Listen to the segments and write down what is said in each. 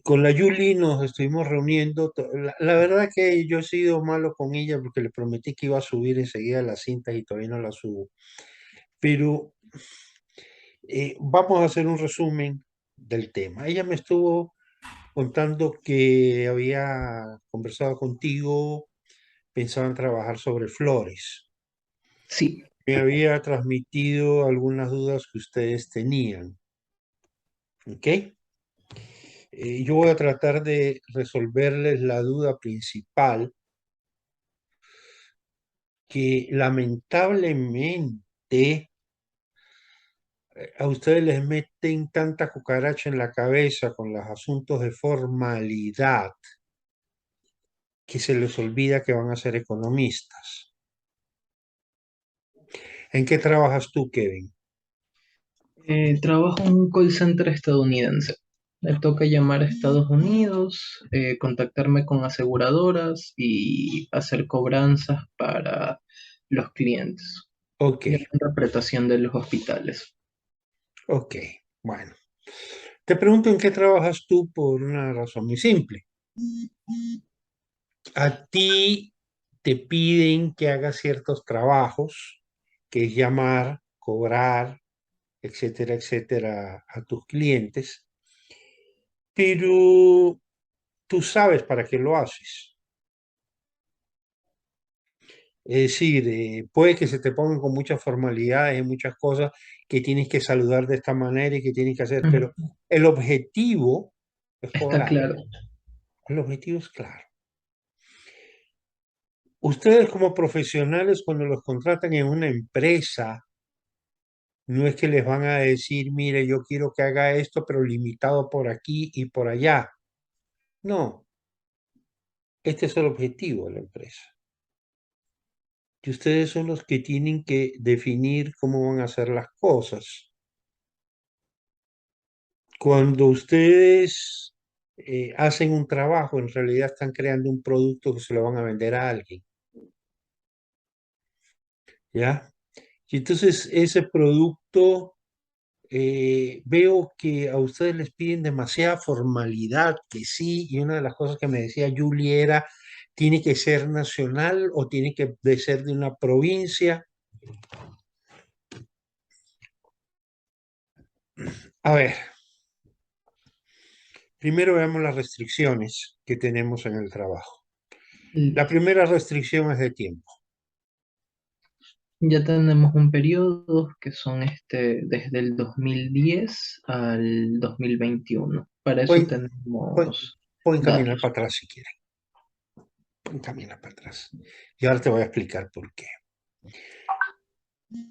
Con la Yuli nos estuvimos reuniendo. La verdad que yo he sido malo con ella porque le prometí que iba a subir enseguida las cintas y todavía no las subo. Pero vamos a hacer un resumen del tema. Ella me estuvo contando que había conversado contigo, pensaban trabajar sobre flores. Sí, Me había transmitido algunas dudas que ustedes tenían. ¿Ok? Yo voy a tratar de resolverles la duda principal que lamentablemente a ustedes les meten tanta cucaracha en la cabeza con los asuntos de formalidad que se les olvida que van a ser economistas. ¿En qué trabajas tú, Kevin? trabajo en un call center estadounidense. Me toca llamar a Estados Unidos, contactarme con aseguradoras y hacer cobranzas para los clientes Ok, y la interpretación de los hospitales. ok, bueno. Te pregunto en qué trabajas tú por una razón muy simple. A ti te piden que hagas ciertos trabajos, que es llamar, cobrar, etcétera, etcétera, a tus clientes, pero tú sabes para qué lo haces. Es decir, puede que se te pongan con muchas formalidades y muchas cosas que tienes que saludar de esta manera y que tienes que hacer, Ujú. pero el objetivo es Está cobrar. claro. El objetivo es claro. Ustedes como profesionales, cuando los contratan en una empresa, no es que les van a decir, mire, yo quiero que haga esto, pero limitado por aquí y por allá. No, este es el objetivo de la empresa. Y ustedes son los que tienen que definir cómo van a hacer las cosas. Cuando ustedes hacen un trabajo, en realidad están creando un producto que se lo van a vender a alguien, ¿ya? Y entonces ese producto veo que a ustedes les piden demasiada formalidad, que sí, y una de las cosas que me decía Julie era, tiene que ser nacional o tiene que ser de una provincia. A ver, primero veamos las restricciones que tenemos en el trabajo. La Listo. primera restricción es de tiempo. Ya tenemos un periodo que son desde el 2010 al 2021. Para eso Pueden, pueden, tenemos pueden caminar datos. para atrás si quieren. Pueden caminar para atrás. Y ahora te voy a explicar por qué.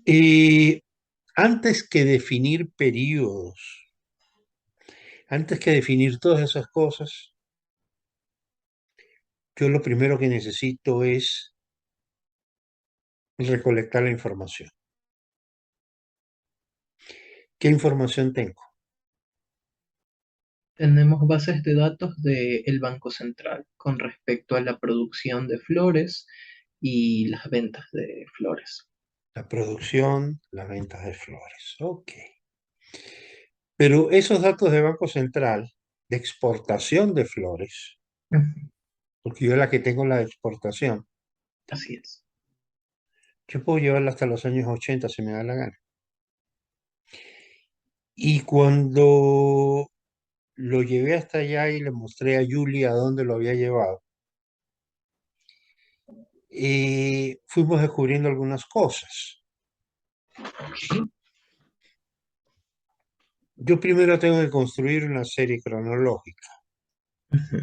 Y antes que definir periodos, antes que definir todas esas cosas, yo lo primero que necesito es recolectar la información. ¿Qué información tengo? Tenemos bases de datos del Banco Central con respecto a la producción de flores y las ventas de flores. La producción, las ventas de flores. Ok. Pero esos datos de Banco Central, de exportación de flores, Ujú. porque yo la que tengo la de exportación, Así es. yo puedo llevarla hasta los años 80 si me da la gana. Y cuando lo llevé hasta allá y le mostré a Julie a dónde lo había llevado, fuimos descubriendo algunas cosas. Yo primero tengo que construir una serie cronológica. Ujú.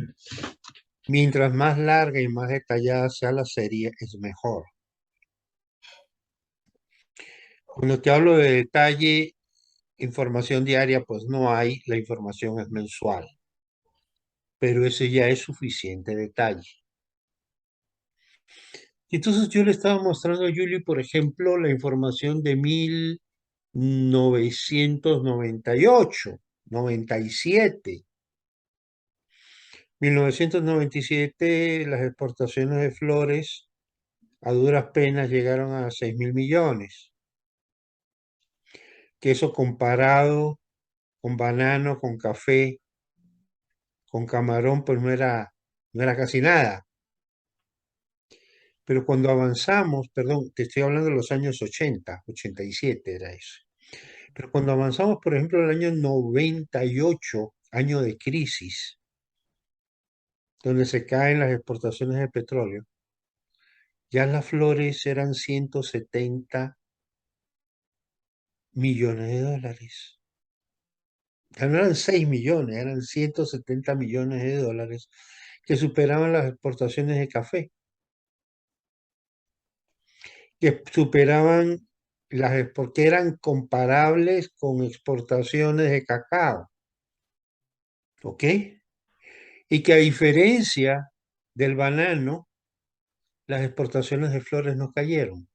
Mientras más larga y más detallada sea la serie, es mejor. Cuando te hablo de detalle, información diaria, pues no hay, la información es mensual, pero ese ya es suficiente detalle. Y entonces yo le estaba mostrando a Julie, por ejemplo, la información de 1998, 97. 1997, las exportaciones de flores a duras penas llegaron a 6.000 millones, que eso comparado con banano, con café, con camarón pues no era casi nada. Pero cuando avanzamos, perdón, te estoy hablando de los años 80, 87 era eso. Pero cuando avanzamos, por ejemplo, el año 98, año de crisis, donde se caen las exportaciones de petróleo, ya las flores eran 170 millones de dólares. Ya no eran 6 millones, eran 170 millones de dólares que superaban las exportaciones de café, que superaban porque eran comparables con exportaciones de cacao, ¿ok? Y que a diferencia del banano, las exportaciones de flores no cayeron.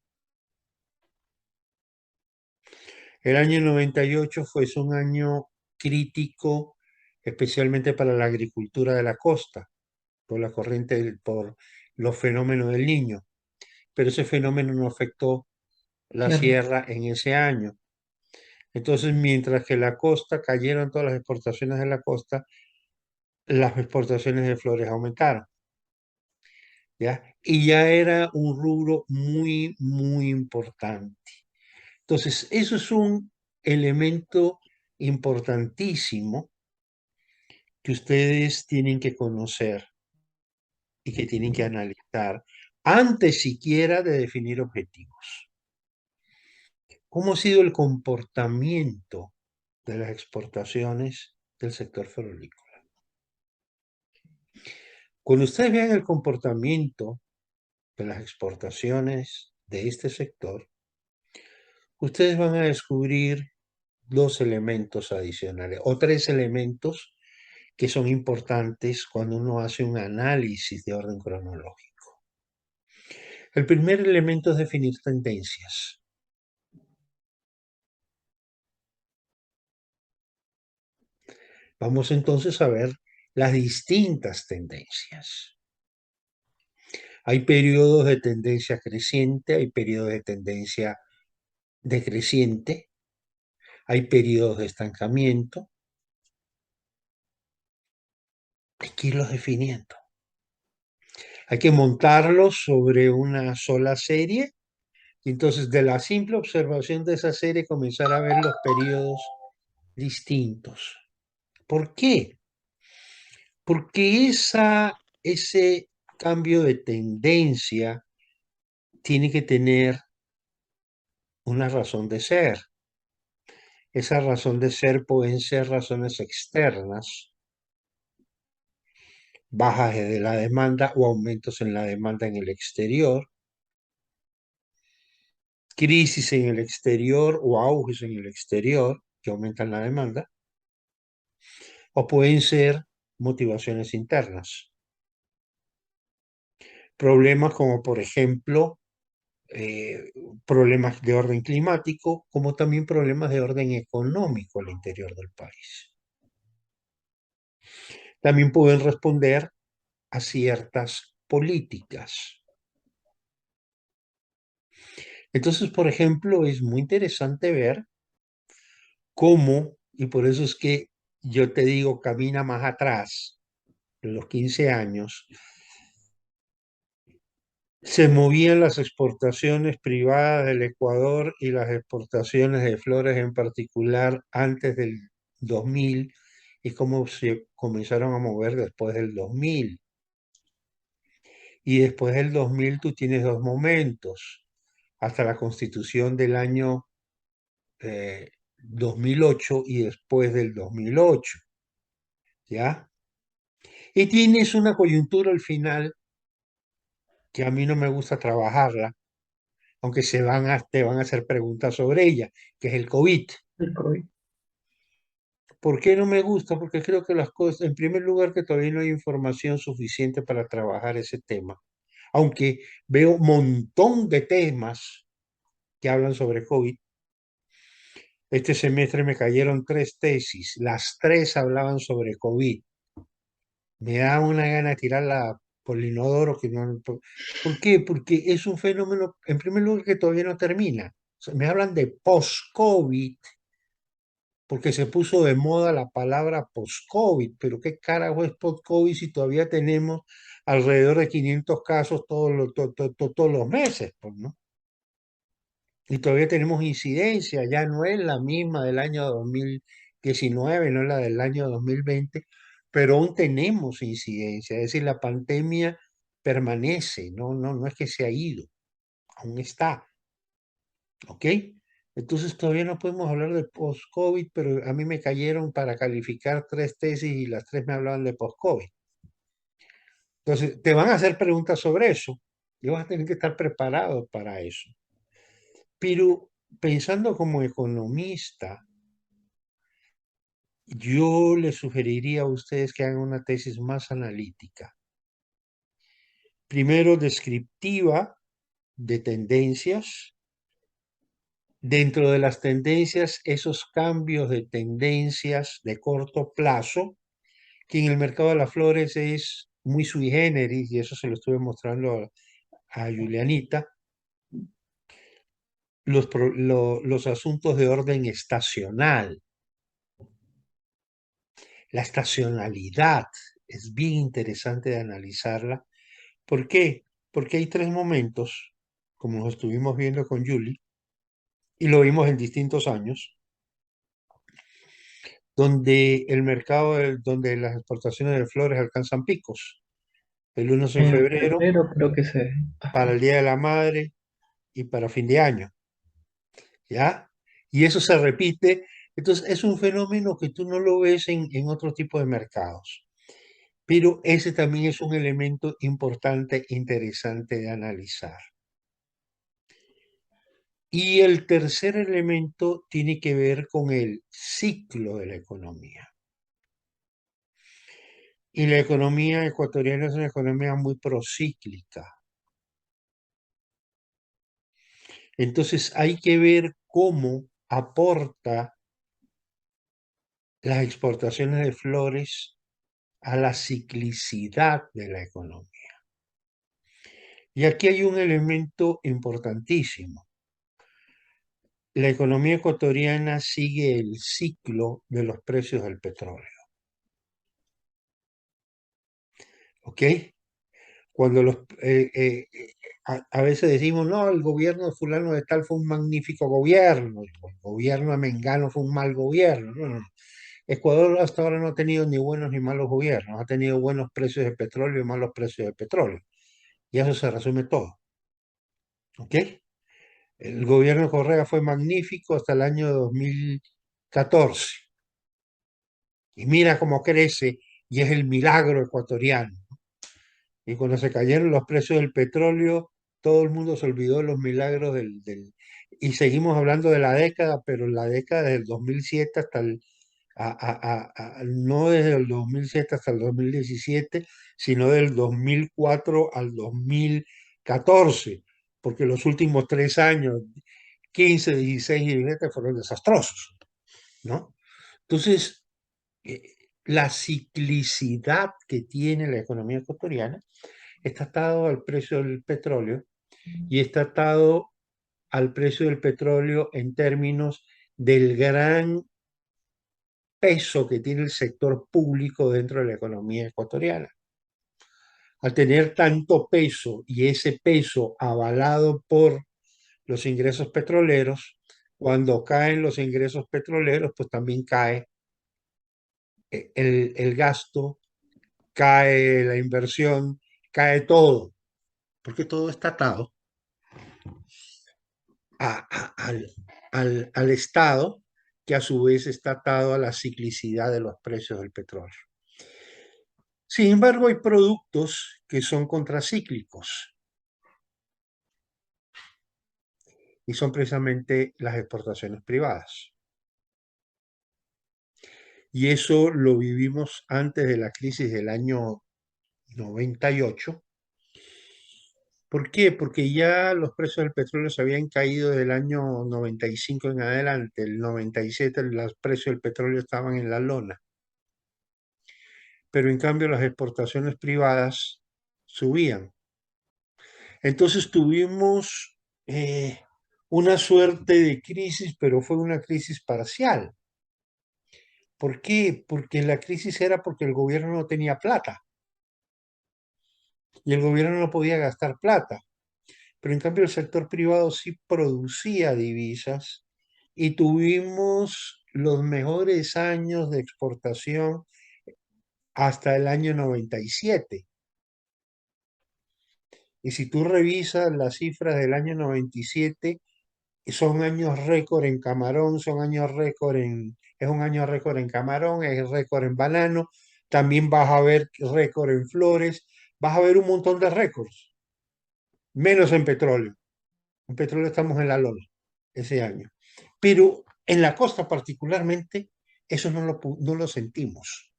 El año 98 fue un año crítico, especialmente para la agricultura de la costa, por la corriente, por los fenómenos del Niño. Pero ese fenómeno no afectó la Claro. sierra en ese año. Entonces, mientras que la costa cayeron todas las exportaciones de la costa, las exportaciones de flores aumentaron, ¿ya? Y ya era un rubro muy, muy importante. Entonces, eso es un elemento importantísimo que ustedes tienen que conocer y que tienen que analizar antes siquiera de definir objetivos. ¿Cómo ha sido el comportamiento de las exportaciones del sector florícola? Cuando ustedes vean el comportamiento de las exportaciones de este sector, ustedes van a descubrir dos elementos adicionales o tres elementos que son importantes cuando uno hace un análisis de orden cronológico. El primer elemento es definir tendencias. Vamos entonces a ver las distintas tendencias. Hay periodos de tendencia creciente, hay periodos de tendencia decreciente, hay periodos de estancamiento. Hay que irlos definiendo. Hay que montarlos sobre una sola serie y entonces de la simple observación de esa serie comenzar a ver los periodos distintos. ¿Por qué? Porque ese cambio de tendencia tiene que tener una razón de ser. Esa razón de ser pueden ser razones externas, bajas de la demanda o aumentos en la demanda en el exterior, crisis en el exterior o auges en el exterior que aumentan la demanda, o pueden ser motivaciones internas. Problemas como, por ejemplo, eh, problemas de orden climático, como también problemas de orden económico al interior del país. También pueden responder a ciertas políticas. Entonces, por ejemplo, es muy interesante ver cómo, y por eso es que yo te digo, camina más atrás, de los 15 años, se movían las exportaciones privadas del Ecuador y las exportaciones de flores en particular antes del 2000 y cómo se comenzaron a mover después del 2000. Y después del 2000 tú tienes dos momentos, hasta la constitución del año 2008 y después del 2008, ¿ya? Y tienes una coyuntura al final que a mí no me gusta trabajarla, aunque te van a hacer preguntas sobre ella, que es el COVID. El COVID. ¿Por qué no me gusta? Porque creo que las cosas, en primer lugar, que todavía no hay información suficiente para trabajar ese tema, aunque veo un montón de temas que hablan sobre COVID. Este semestre me cayeron tres tesis, las tres hablaban sobre COVID. Me da una gana de tirarla por el inodoro. ¿Por qué? Porque es un fenómeno, en primer lugar, que todavía no termina. O sea, me hablan de post-COVID porque se puso de moda la palabra post-COVID, pero ¿qué carajo es post-COVID si todavía tenemos alrededor de 500 casos todos los meses, pues, ¿no? Y todavía tenemos incidencia, ya no es la misma del año 2019, no es la del año 2020, pero aún tenemos incidencia, es decir, la pandemia permanece, no es que se ha ido, aún está, ¿ok? Entonces todavía no podemos hablar de post-COVID, pero a mí me cayeron para calificar tres tesis y las tres me hablaban de post-COVID. Entonces, te van a hacer preguntas sobre eso y vas a tener que estar preparado para eso. Pero pensando como economista, yo les sugeriría a ustedes que hagan una tesis más analítica. Primero, descriptiva de tendencias. Dentro de las tendencias, esos cambios de tendencias de corto plazo, que en el mercado de las flores es muy sui generis, y eso se lo estuve mostrando a Julianita, los asuntos de orden estacional. La estacionalidad es bien interesante de analizarla. ¿Por qué? Porque hay tres momentos, como lo estuvimos viendo con Julie, y lo vimos en distintos años, donde el mercado, donde las exportaciones de flores alcanzan picos. El uno es en En febrero, febrero creo que se... para Ajá. el Día de la Madre y para fin de año, ¿ya? Y eso se repite. Entonces, es un fenómeno que tú no lo ves en otro tipo de mercados. Pero ese también es un elemento importante, interesante de analizar. Y el tercer elemento tiene que ver con el ciclo de la economía. Y la economía ecuatoriana es una economía muy procíclica. Entonces hay que ver cómo aporta las exportaciones de flores a la ciclicidad de la economía. Y aquí hay un elemento importantísimo. La economía ecuatoriana sigue el ciclo de los precios del petróleo. ¿Ok? Cuando a veces decimos, no, el gobierno de fulano de tal fue un magnífico gobierno, el gobierno de Mengano fue un mal gobierno. No, no, no. Ecuador hasta ahora no ha tenido ni buenos ni malos gobiernos, ha tenido buenos precios de petróleo y malos precios de petróleo. Y eso se resume todo. ¿Ok? El gobierno de Correa fue magnífico hasta el año 2014. Y mira cómo crece y es el milagro ecuatoriano. Y cuando se cayeron los precios del petróleo, todo el mundo se olvidó de los milagros y seguimos hablando de la década, pero la década del 2007 hasta no desde el 2007 hasta el 2017, sino del 2004 al 2014, porque los últimos 3 años, 15, 16 y 17, fueron desastrosos, ¿no? Entonces, eh, la ciclicidad que tiene la economía ecuatoriana está atado al precio del petróleo y está atado al precio del petróleo en términos del gran peso que tiene el sector público dentro de la economía ecuatoriana. Al tener tanto peso y ese peso avalado por los ingresos petroleros, cuando caen los ingresos petroleros, pues también cae el gasto, cae la inversión, cae todo, porque todo está atado al Estado, que a su vez está atado a la ciclicidad de los precios del petróleo. Sin embargo, hay productos que son contracíclicos y son precisamente las exportaciones privadas. Y eso lo vivimos antes de la crisis del año 98. ¿Por qué? Porque ya los precios del petróleo se habían caído del año 95 en adelante. El 97 los precios del petróleo estaban en la lona. Pero en cambio las exportaciones privadas subían. Entonces tuvimos una suerte de crisis, pero fue una crisis parcial. ¿Por qué? Porque la crisis era porque el gobierno no tenía plata y el gobierno no podía gastar plata. Pero en cambio el sector privado sí producía divisas y tuvimos los mejores años de exportación hasta el año 97. Y si tú revisas las cifras del año 97, son años récord en camarón, son años récord es un año récord en camarón, es récord en banano, también vas a ver récord en flores, vas a ver un montón de récords, menos en petróleo. En petróleo estamos en la lona ese año. Pero en la costa particularmente, eso no lo sentimos.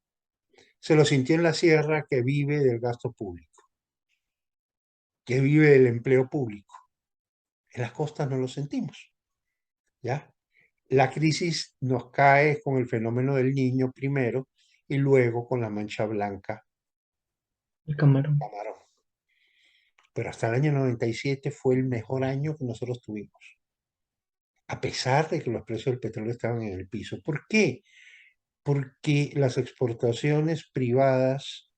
Se lo sintió en la sierra que vive del gasto público, que vive del empleo público. En las costas no lo sentimos, ¿ya? La crisis nos cae con el fenómeno del niño primero y luego con la mancha blanca, El camarón. camarón. Pero hasta el año 97 fue el mejor año que nosotros tuvimos, a pesar de que los precios del petróleo estaban en el piso. ¿Por qué? Porque las exportaciones privadas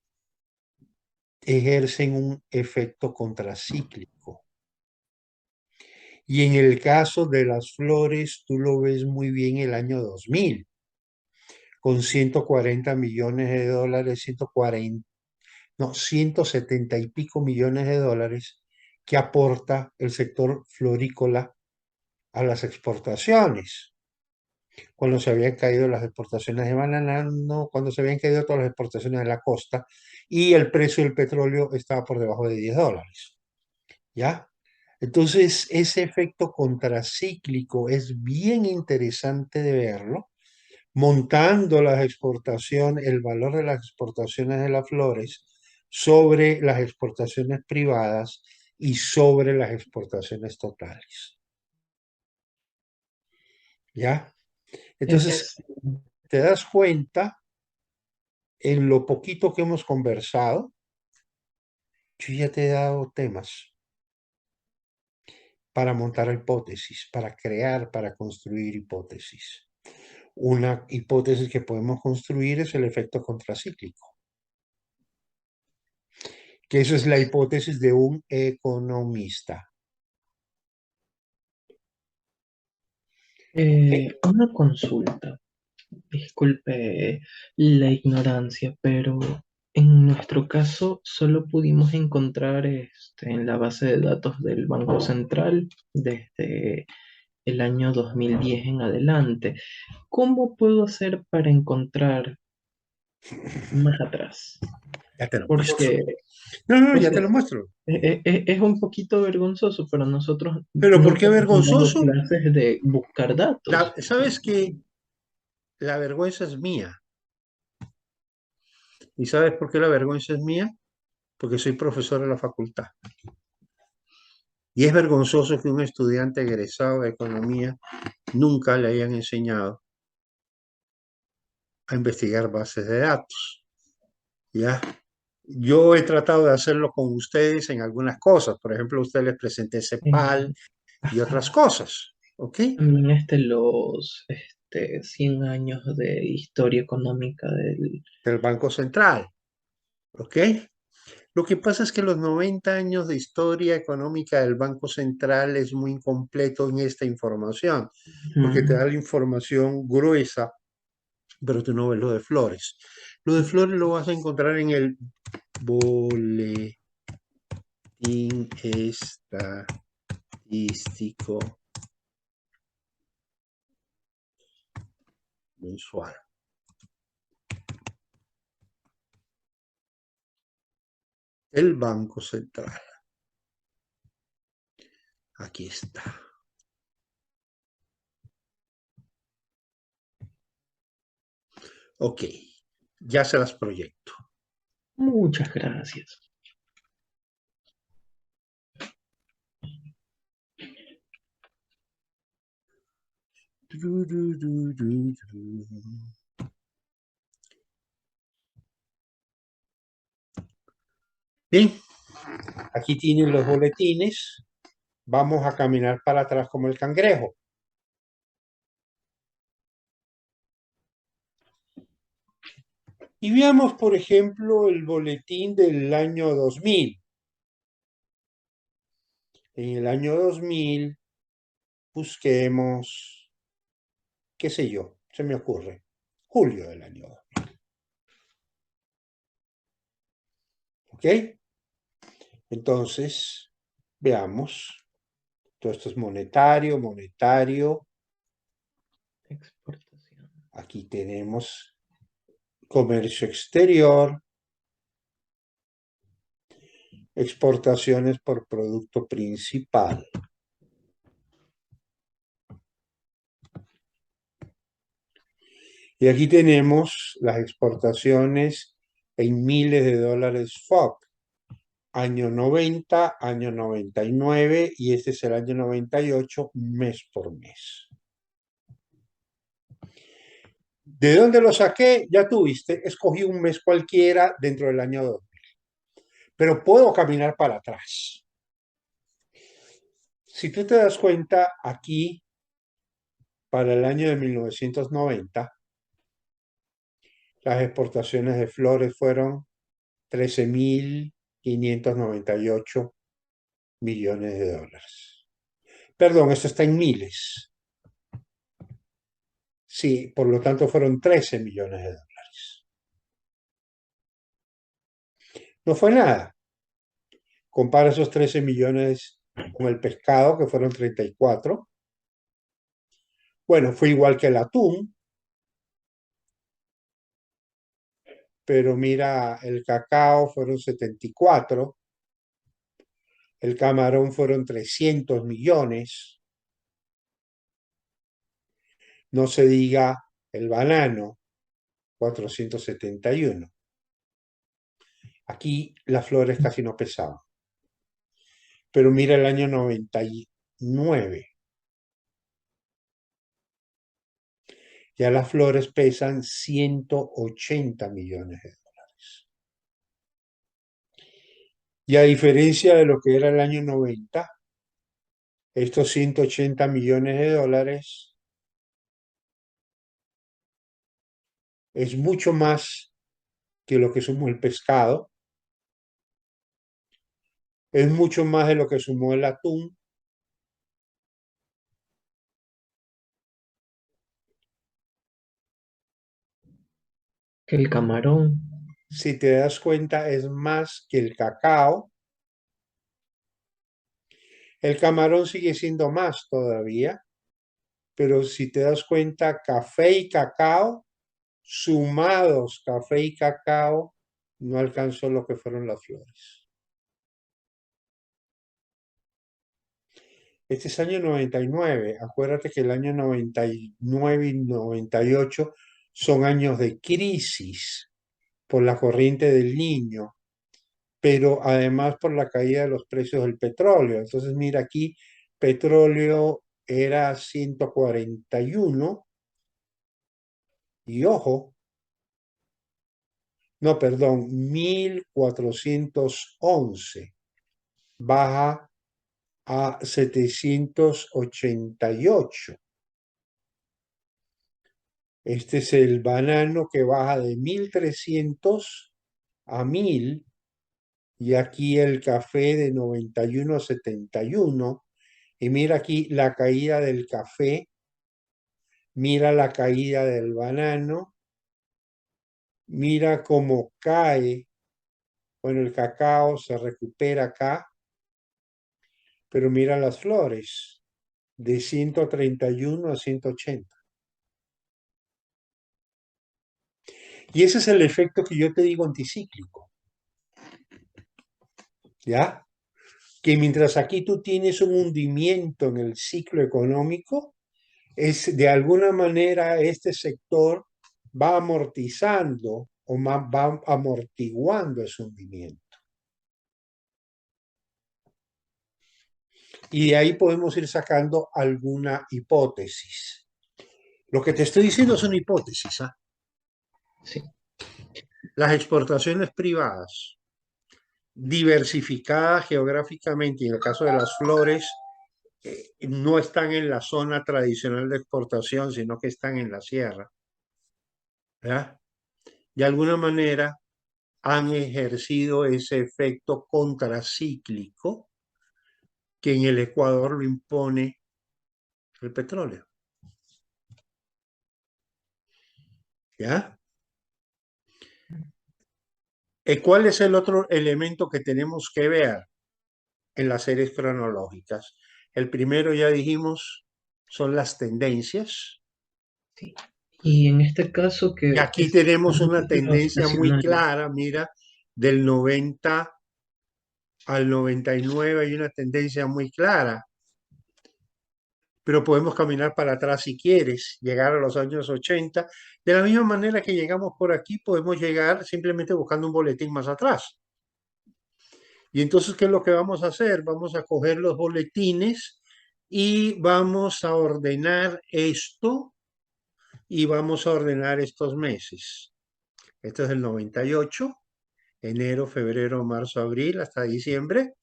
ejercen un efecto contracíclico. Y en el caso de las flores, tú lo ves muy bien el año 2000, con 140 millones de dólares, 140, no, 170 y pico millones de dólares que aporta el sector florícola a las exportaciones. Cuando se habían caído las exportaciones de banano, cuando se habían caído todas las exportaciones de la costa y el precio del petróleo estaba por debajo de $10, ¿ya? Entonces, ese efecto contracíclico es bien interesante de verlo, montando las exportaciones, el valor de las exportaciones de las flores sobre las exportaciones privadas y sobre las exportaciones totales, ¿ya? Entonces, Es, te das cuenta en lo poquito que hemos conversado, yo ya te he dado temas para montar hipótesis, para crear, para construir hipótesis. Una hipótesis que podemos construir es el efecto contracíclico, que eso es la hipótesis de un economista. ¿Ok? una consulta. Disculpe la ignorancia, pero en nuestro caso solo pudimos encontrar en la base de datos del Banco Central desde el año 2010 en adelante. ¿Cómo puedo hacer para encontrar más atrás? Ya te lo muestro. Porque, No, no, o ya sea, te lo muestro. es un poquito vergonzoso, pero nosotros Pero ¿por qué nunca nos han dado vergonzoso? clases de buscar datos. ¿Sabes que la vergüenza es mía? ¿Y sabes por qué la vergüenza es mía? Porque soy profesor de la facultad. Y es vergonzoso que un estudiante egresado de economía nunca le hayan enseñado a investigar bases de datos. ¿Ya? Yo he tratado de hacerlo con ustedes en algunas cosas. Por ejemplo, a ustedes les presenté CEPAL Eh, y otras ajá. cosas. ¿Ok? También los 100 años de historia económica del... Del Banco Central. ¿Ok? Lo que pasa es que los 90 años de historia económica del Banco Central es muy incompleto en esta información, porque te da la información gruesa, pero tú no ves lo de Flores. Lo de Flores lo vas a encontrar en el boletín estadístico mensual. El Banco Central. Aquí está. Ok, ya se las proyecto. Muchas gracias. Bien, aquí tienen los boletines. Vamos a caminar para atrás como el cangrejo. Y veamos, por ejemplo, el boletín del año 2000. En el año 2000 busquemos, qué sé yo, se me ocurre, julio del año 2000. ¿Ok? Entonces, veamos. Todo esto es monetario, monetario. Exportación. Aquí tenemos comercio exterior, exportaciones por producto principal. Y aquí tenemos las exportaciones en miles de dólares FOB. Año 90, año 99 y este es el año 98, mes por mes. ¿De dónde lo saqué? Ya tuviste, escogí un mes cualquiera dentro del año 2000, pero puedo caminar para atrás. Si tú te das cuenta, aquí, para el año de 1990, las exportaciones de flores fueron 13.598 millones de dólares. Perdón, esto está en miles. Sí, por lo tanto fueron 13 millones de dólares. No fue nada. Compara esos 13 millones con el pescado, que fueron 34. Bueno, fue igual que el atún, pero mira, el cacao fueron 74, el camarón fueron 300 millones, no se diga el banano, 471. Aquí las flores casi no pesaban. Pero mira el año 99. Ya las flores pesan 180 millones de dólares. Y a diferencia de lo que era el año 90, estos 180 millones de dólares es mucho más que lo que sumó el pescado, es mucho más de lo que sumó el atún. Que el camarón. Si te das cuenta, es más que el cacao. El camarón sigue siendo más todavía, pero si te das cuenta, café y cacao, sumados café y cacao, no alcanzó lo que fueron las flores. Este es año 99. Acuérdate que el año 99 y 98 son años de crisis por la corriente del Niño, pero además por la caída de los precios del petróleo. Entonces, mira aquí, petróleo era 141 y ojo, no, perdón, 1411, baja a 788. Este es el banano que baja de 1300 a 1000 y aquí el café de 91 a 71. Y mira aquí la caída del café, mira la caída del banano, mira cómo cae. Bueno, el cacao se recupera acá, pero mira las flores, de 131 a 180. Y ese es el efecto que yo te digo anticíclico, ¿ya? Que mientras aquí tú tienes un hundimiento en el ciclo económico, es de alguna manera este sector va amortizando o va amortiguando ese hundimiento. Y de ahí podemos ir sacando alguna hipótesis. Lo que te estoy diciendo es una hipótesis, ¿ah? Sí. Las exportaciones privadas, diversificadas geográficamente, y en el caso de las flores, no están en la zona tradicional de exportación, sino que están en la sierra, ¿verdad? de alguna manera han ejercido ese efecto contracíclico que en el Ecuador lo impone el petróleo. ¿Ya? ¿Cuál es el otro elemento que tenemos que ver en las series cronológicas? El primero, ya dijimos, son las tendencias. Sí. Y en este caso Y que aquí es tenemos un una ciclo tendencia muy estacionario. clara, mira, del 90 al 99 hay una tendencia muy clara, pero podemos caminar para atrás si quieres, llegar a los años 80. De la misma manera que llegamos por aquí, podemos llegar simplemente buscando un boletín más atrás. Y entonces, ¿qué es lo que vamos a hacer? Vamos a coger los boletines y vamos a ordenar esto y vamos a ordenar estos meses. Esto es el 98, enero, febrero, marzo, abril, hasta diciembre.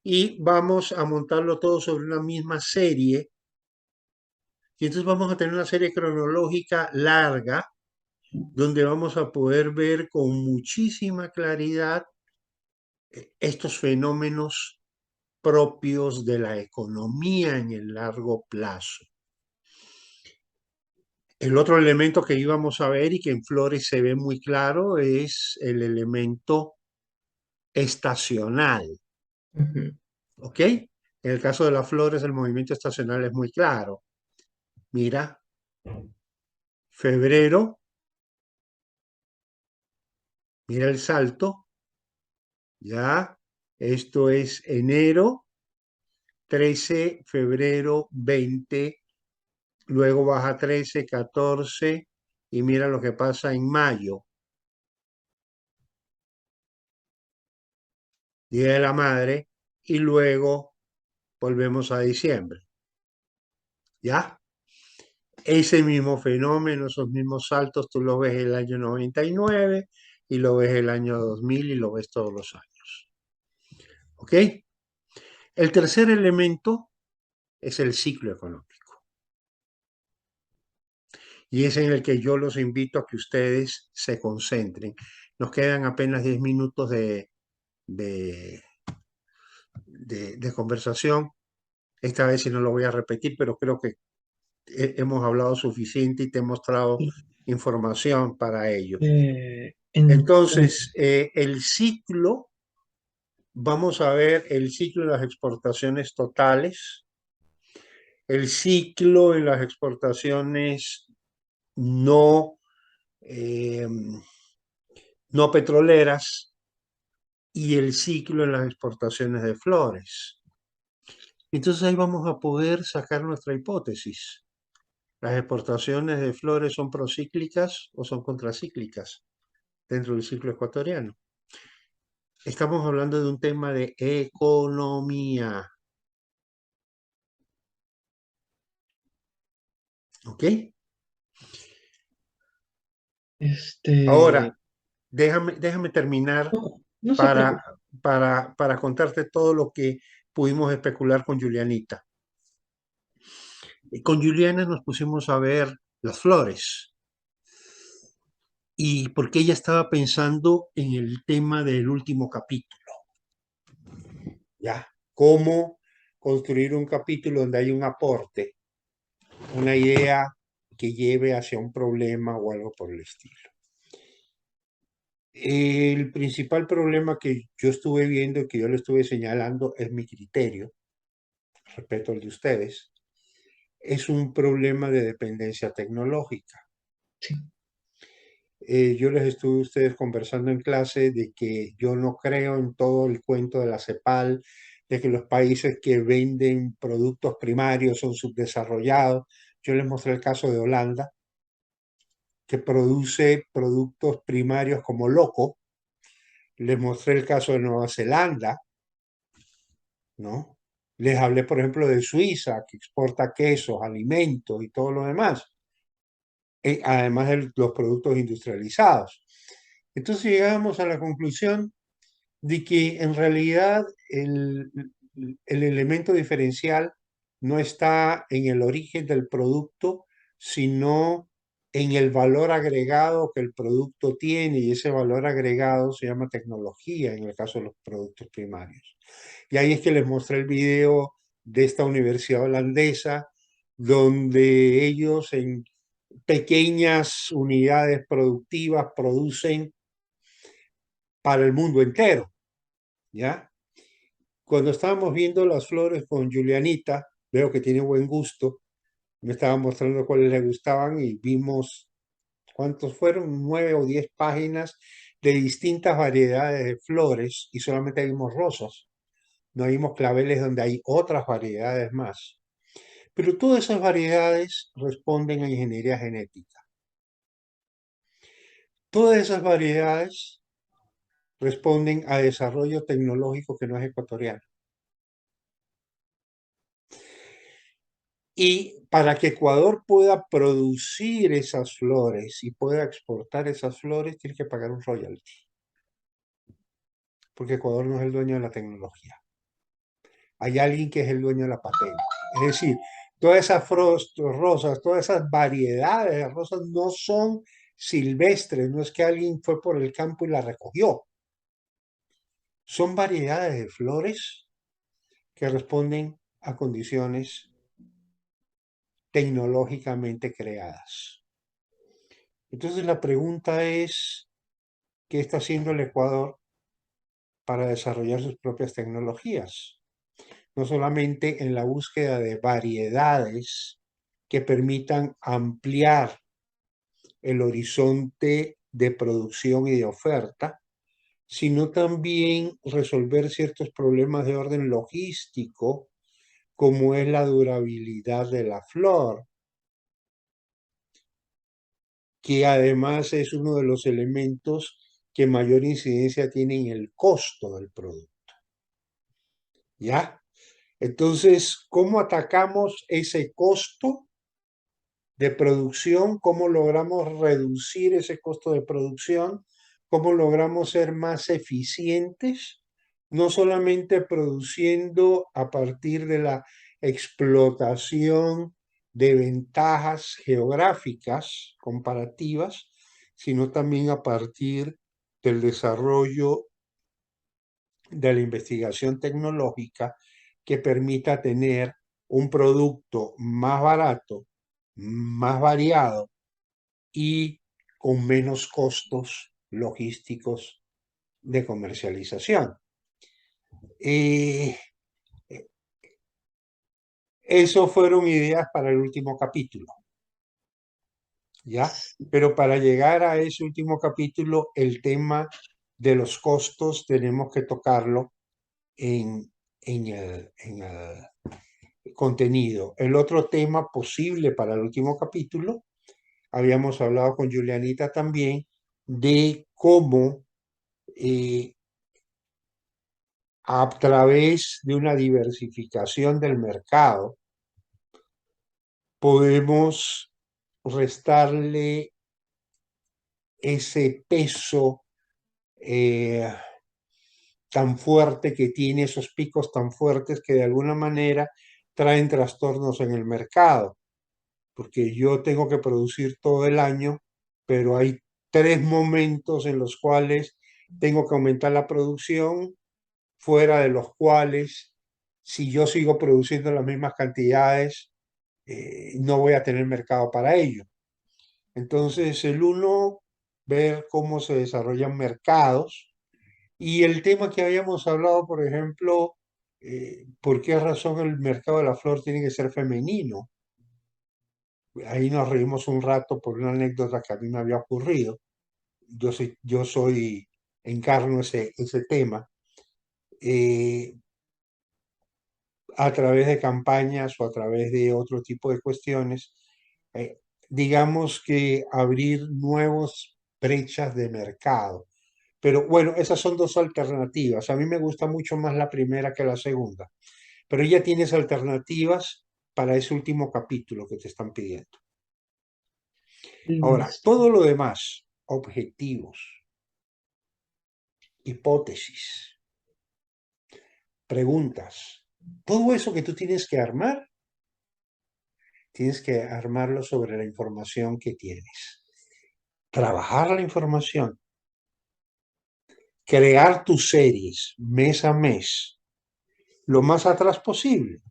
Y vamos a montarlo todo sobre una misma serie. Y entonces vamos a tener una serie cronológica larga donde vamos a poder ver con muchísima claridad estos fenómenos propios de la economía en el largo plazo. El otro elemento que íbamos a ver y que en flores se ve muy claro es el elemento estacional. Ujú. ¿Ok? En el caso de las flores, el movimiento estacional es muy claro. Mira, febrero, mira el salto, ya. Esto es enero, 13, febrero, 20, luego baja 13, 14, y mira lo que pasa en mayo, Día de la Madre, y luego volvemos a diciembre. ¿Ya? Ese mismo fenómeno, esos mismos saltos, tú lo ves el año 99 y lo ves el año 2000 y lo ves todos los años. ¿Ok? El tercer elemento es el ciclo económico. Y es en el que yo los invito a que ustedes se concentren. Nos quedan apenas 10 minutos de, de conversación. Esta vez sí no lo voy a repetir, pero creo que hemos hablado suficiente y te he mostrado Y, información para ello. entonces, Entonces, el ciclo, vamos a ver el ciclo de las exportaciones totales, el ciclo en las exportaciones no, eh, no petroleras y el ciclo en las exportaciones de flores. Entonces ahí vamos a poder sacar nuestra hipótesis. ¿Las exportaciones de flores son procíclicas o son contracíclicas dentro del ciclo ecuatoriano? Estamos hablando de un tema de economía, ¿ok? este, Ahora, déjame terminar no, no se para, preocupe. para contarte todo lo que pudimos especular con Julianita. Y con Juliana nos pusimos a ver las flores y porque ella estaba pensando en el tema del último capítulo, ¿ya? Cómo construir un capítulo donde hay un aporte, una idea que lleve hacia un problema o algo por el estilo. El principal problema que yo estuve viendo y que yo le estuve señalando es mi criterio, respeto al de ustedes, es un problema de dependencia tecnológica. Sí, Yo les estuve a ustedes conversando en clase de que yo no creo en todo el cuento de la CEPAL, de que los países que venden productos primarios son subdesarrollados. Yo les mostré el caso de Holanda, que produce productos primarios como loco. Les mostré el caso de Nueva Zelanda, ¿no? Les hablé, por ejemplo, de Suiza, que exporta quesos, alimentos y todo lo demás, además de los productos industrializados. Entonces llegamos a la conclusión de que en realidad el elemento diferencial no está en el origen del producto, sino en el valor agregado que el producto tiene, y ese valor agregado se llama tecnología en el caso de los productos primarios. Y ahí es que les mostré el video de esta universidad holandesa, donde ellos en pequeñas unidades productivas producen para el mundo entero, ¿ya? Cuando estábamos viendo las flores con Julianita, veo que tiene buen gusto, me estaba mostrando cuáles le gustaban y vimos, ¿cuántos fueron? 9 o 10 páginas de distintas variedades de flores y solamente vimos rosas. No vimos claveles donde hay otras variedades más. Pero todas esas variedades responden a ingeniería genética. Todas esas variedades responden a desarrollo tecnológico que no es ecuatoriano. Y para que Ecuador pueda producir esas flores y pueda exportar esas flores, tiene que pagar un royalty, porque Ecuador no es el dueño de la tecnología. Hay alguien que es el dueño de la patente. Es decir, todas esas rosas, todas esas variedades de rosas no son silvestres, no es que alguien fue por el campo y la recogió. Son variedades de flores que responden a condiciones tecnológicamente creadas. Entonces la pregunta es, ¿qué está haciendo el Ecuador para desarrollar sus propias tecnologías? No solamente en la búsqueda de variedades que permitan ampliar el horizonte de producción y de oferta, sino también resolver ciertos problemas de orden logístico, como es la durabilidad de la flor, que además es uno de los elementos que mayor incidencia tiene en el costo del producto. ¿Ya? Entonces, ¿cómo atacamos ese costo de producción? ¿Cómo logramos reducir ese costo de producción? ¿Cómo logramos ser más eficientes? No solamente produciendo a partir de la explotación de ventajas geográficas comparativas, sino también a partir del desarrollo de la investigación tecnológica que permita tener un producto más barato, más variado y con menos costos logísticos de comercialización. Eh, eso fueron ideas para el último capítulo, ¿ya? Pero para llegar a ese último capítulo, el tema de los costos tenemos que tocarlo en el contenido. El otro tema posible para el último capítulo, habíamos hablado con Julianita también, de cómo eh, a través de una diversificación del mercado podemos restarle ese peso eh, tan fuerte que tiene, esos picos tan fuertes que de alguna manera traen trastornos en el mercado, porque yo tengo que producir todo el año, pero hay 3 momentos en los cuales tengo que aumentar la producción, fuera de los cuales, si yo sigo produciendo las mismas cantidades, no voy a tener mercado para ello. Entonces, el uno, ver cómo se desarrollan mercados y el tema que habíamos hablado, por ejemplo, por qué razón el mercado de la flor tiene que ser femenino. Ahí nos reímos un rato por una anécdota que a mí me había ocurrido. Yo encarno ese tema eh, a través de campañas o a través de otro tipo de cuestiones. eh, digamos que abrir nuevas brechas de mercado. Pero bueno, esas son dos alternativas. A mí me gusta mucho más la primera que la segunda. Pero ya tienes alternativas para ese último capítulo que te están pidiendo. Ahora, Listo. todo lo demás, objetivos, hipótesis, preguntas, todo eso que tú tienes que armar, Tienes que armarlo sobre la información que tienes. Trabajar la información. Crear tus series mes a mes, lo más atrás posible.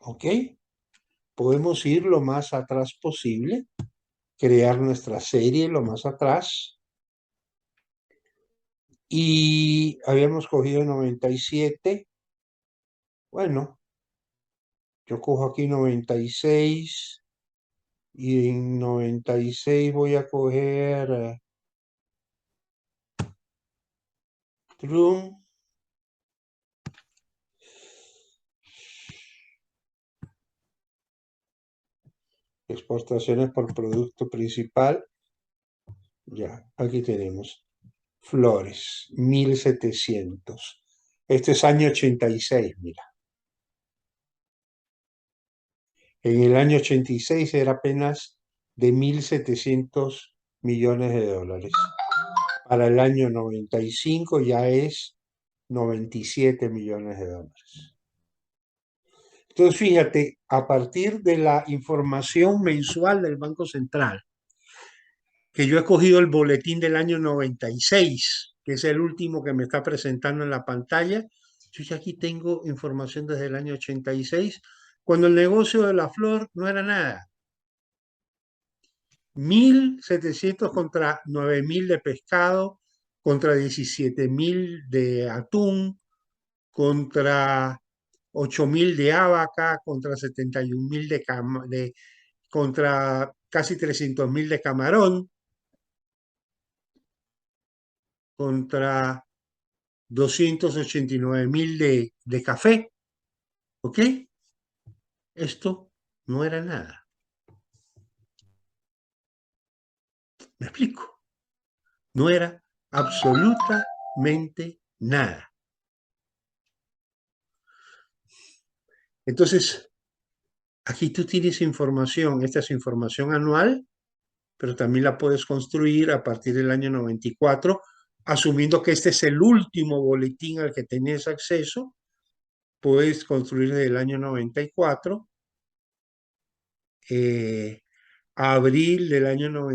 ¿Ok? Podemos ir lo más atrás posible, crear nuestra serie lo más atrás. Y habíamos cogido 97. Bueno, yo cojo aquí 96 y en 96 voy a coger Trum, exportaciones por producto principal. Ya, aquí tenemos flores, 1700. Este es año 86, mira. En el año 86 era apenas de 1.700 millones de dólares. Para el año 95 ya es 97 millones de dólares. Entonces, fíjate, a partir de la información mensual del Banco Central, que yo he cogido el boletín del año 96, que es el último que me está presentando en la pantalla, yo ya aquí tengo información desde el año 86, cuando el negocio de la flor no era nada. 1.700 contra 9.000 de pescado, contra 17.000 de atún, contra 8.000 de abaca, contra 71.000 contra casi 300.000 de camarón, contra 289.000 de café. ¿Ok? Esto no era nada. ¿Me explico? No era absolutamente nada. Entonces, aquí tú tienes información, esta es información anual, pero también la puedes construir a partir del año 94, asumiendo que este es el último boletín al que tenés acceso, puedes construir desde el año 94, a abril del año 94.